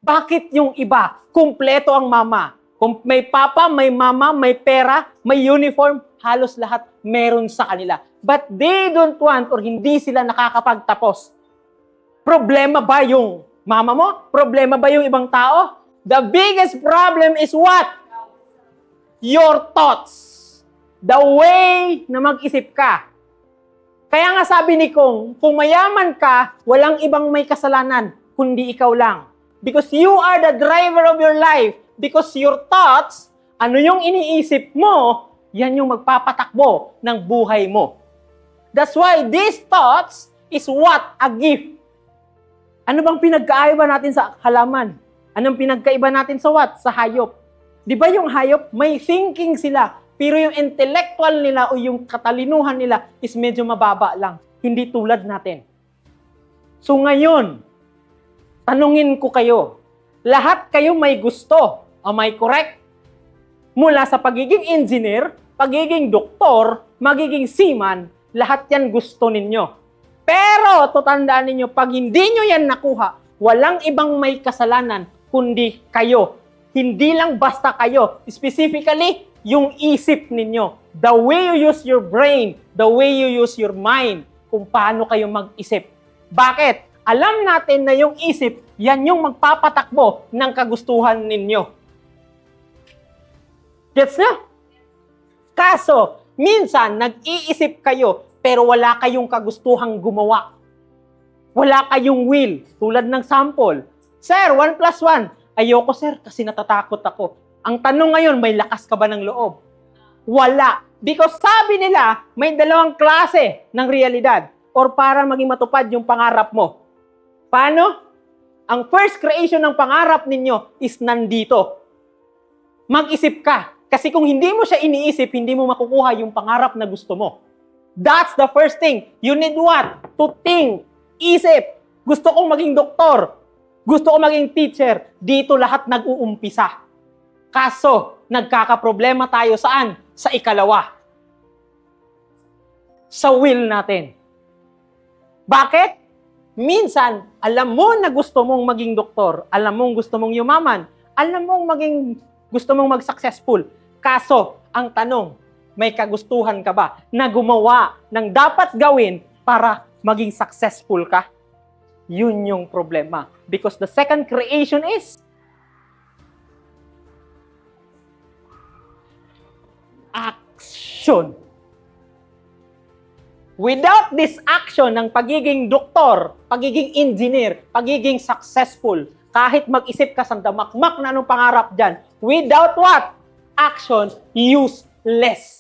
Bakit yung iba, kumpleto ang mama? Kung may papa, may mama, may pera, may uniform, halos lahat meron sa kanila. But they don't want or hindi sila nakakapagtapos. Problema ba yung mama mo? Problema ba yung ibang tao? The biggest problem is what? Your thoughts. The way na mag-isip ka. Kaya nga sabi ni Kong, kung mayaman ka, walang ibang may kasalanan, kundi ikaw lang. Because you are the driver of your life. Because your thoughts, ano yung iniisip mo, yan yung magpapatakbo ng buhay mo. That's why these thoughts is what? A gift. Ano bang pinagkaiba natin sa halaman? Anong pinagkaiba natin sa what? Sa hayop. Di ba yung hayop, may thinking sila, pero yung intellectual nila o yung katalinuhan nila is medyo mababa lang. Hindi tulad natin. So ngayon, tanungin ko kayo, lahat kayo may gusto. Am I correct? Mula sa pagiging engineer, pagiging doktor, magiging seaman, lahat yan gusto ninyo. Pero, tutandaan ninyo, pag hindi nyo yan nakuha, walang ibang may kasalanan, kundi kayo. Hindi lang basta kayo. Specifically, yung isip ninyo. The way you use your brain, the way you use your mind, kung paano kayo mag-isip. Bakit? Alam natin na yung isip, yan yung magpapatakbo ng kagustuhan ninyo. Gets nyo? Kaso, minsan, nag-iisip kayo, pero wala kayong kagustuhang gumawa. Wala kayong will. Tulad ng sample. Sir, 1 plus 1. Ayoko, sir, kasi natatakot ako. Ang tanong ngayon, may lakas ka ba ng loob? Wala. Because sabi nila, may dalawang klase ng realidad or para maging matupad yung pangarap mo. Paano? Ang first creation ng pangarap ninyo is nandito. Mag-isip ka. Kasi kung hindi mo siya iniisip, hindi mo makukuha yung pangarap na gusto mo. That's the first thing. You need what? To think. Isip. Gusto kong maging doktor. Gusto kong maging teacher. Dito lahat nag-uumpisa. Kaso, nagkakaproblema tayo saan? Sa ikalawa. Sa will natin. Bakit? Minsan, alam mo na gusto mong maging doktor. Alam mong gusto mong yumaman. Alam mong gusto mong mag-successful. Kaso, ang tanong, may kagustuhan ka ba na gumawa ng dapat gawin para maging successful ka? Yun yung problema. Because the second creation is action. Without this action ng pagiging doktor, pagiging engineer, pagiging successful, kahit mag-isip ka sa damakmak na anong pangarap dyan, without what? Action, useless.